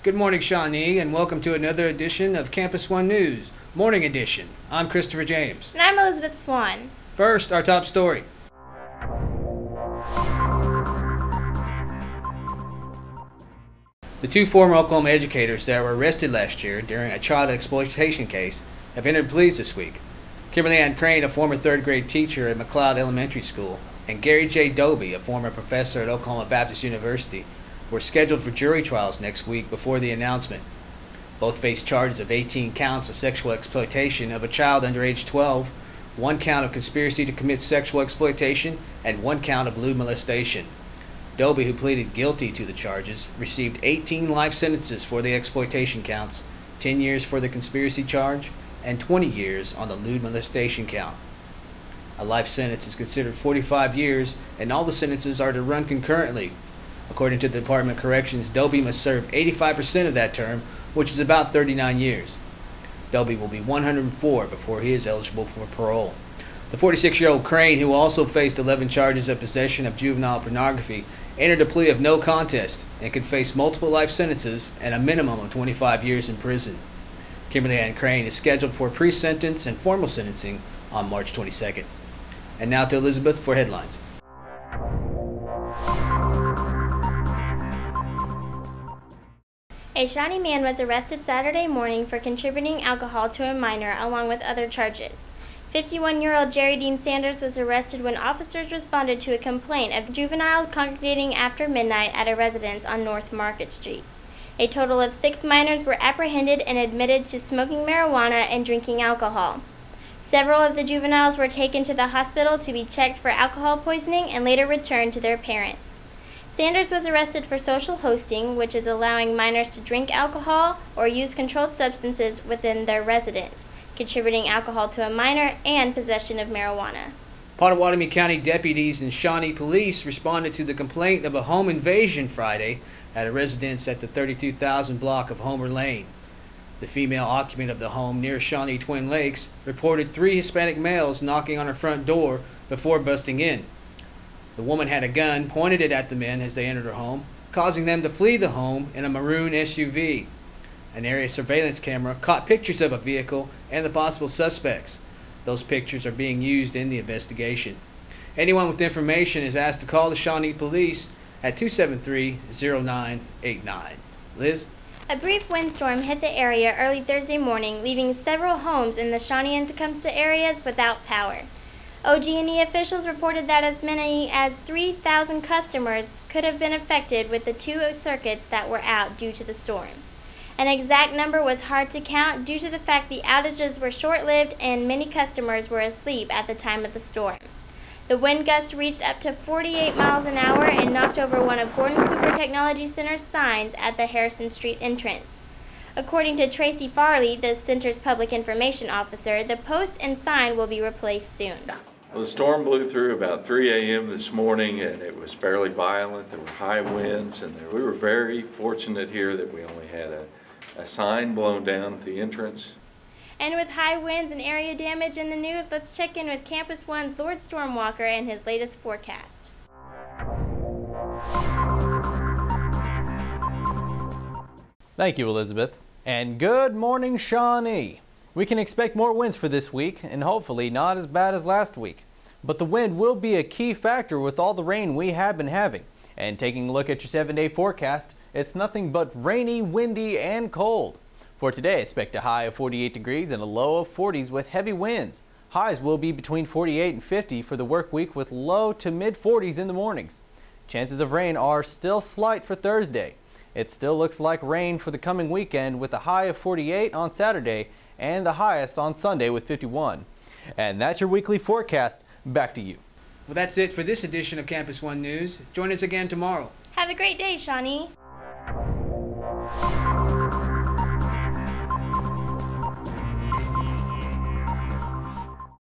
Good morning, Shawnee, and welcome to another edition of Campus One News, Morning Edition. I'm Christopher James. And I'm Elizabeth Swan. First, our top story. The two former Oklahoma educators that were arrested last year during a child exploitation case have entered pleas this week. Kimberly Ann Crane, a former third-grade teacher at McLeod Elementary School, and Gary J. Doby, a former professor at Oklahoma Baptist University, were scheduled for jury trials next week before the announcement. Both face charges of 18 counts of sexual exploitation of a child under age 12, 1 count of conspiracy to commit sexual exploitation, and 1 count of lewd molestation. Doby, who pleaded guilty to the charges, received 18 life sentences for the exploitation counts, 10 years for the conspiracy charge, and 20 years on the lewd molestation count. A life sentence is considered 45 years, and all the sentences are to run concurrently. According to the Department of Corrections, Doby must serve 85% of that term, which is about 39 years. Doby will be 104 before he is eligible for parole. The 46-year-old Crane, who also faced 11 charges of possession of juvenile pornography, entered a plea of no contest and could face multiple life sentences and a minimum of 25 years in prison. Kimberly Ann Crane is scheduled for pre-sentence and formal sentencing on March 22nd. And now to Elizabeth for headlines. A Shawnee man was arrested Saturday morning for contributing alcohol to a minor along with other charges. 51-year-old Jerry Dean Sanders was arrested when officers responded to a complaint of juveniles congregating after midnight at a residence on North Market Street. A total of 6 minors were apprehended and admitted to smoking marijuana and drinking alcohol. Several of the juveniles were taken to the hospital to be checked for alcohol poisoning and later returned to their parents. Sanders was arrested for social hosting, which is allowing minors to drink alcohol or use controlled substances within their residence, contributing alcohol to a minor, and possession of marijuana. Pottawatomie County deputies and Shawnee police responded to the complaint of a home invasion Friday at a residence at the 32,000 block of Homer Lane. The female occupant of the home near Shawnee Twin Lakes reported 3 Hispanic males knocking on her front door before busting in. The woman had a gun, pointed it at the men as they entered her home, causing them to flee the home in a maroon SUV. An area surveillance camera caught pictures of a vehicle and the possible suspects. Those pictures are being used in the investigation. Anyone with information is asked to call the Shawnee Police at 273-0989. Liz? A brief windstorm hit the area early Thursday morning, leaving several homes in the Shawnee and Tecumseh areas without power. OG&E officials reported that as many as 3,000 customers could have been affected with the 2 circuits that were out due to the storm. An exact number was hard to count due to the fact the outages were short-lived and many customers were asleep at the time of the storm. The wind gust reached up to 48 miles an hour and knocked over one of Gordon Cooper Technology Center's signs at the Harrison Street entrance. According to Tracy Farley, the center's public information officer, the post and sign will be replaced soon. Well, the storm blew through about 3 a.m. this morning, and it was fairly violent. There were high winds, and we were very fortunate here that we only had a sign blown down at the entrance. And with high winds and area damage in the news, let's check in with Campus One's Lord Stormwalker and his latest forecast. Thank you, Elizabeth. And good morning, Shawnee. We can expect more winds for this week, and hopefully not as bad as last week. But the wind will be a key factor with all the rain we have been having. And taking a look at your 7-day forecast, it's nothing but rainy, windy, and cold. For today, expect a high of 48 degrees and a low of 40s with heavy winds. Highs will be between 48 and 50 for the work week with low to mid 40s in the mornings. Chances of rain are still slight for Thursday. It still looks like rain for the coming weekend with a high of 48 on Saturday and the highest on Sunday with 51. And that's your weekly forecast. Back to you. Well, that's it for this edition of Campus One News. Join us again tomorrow. Have a great day, Shawnee.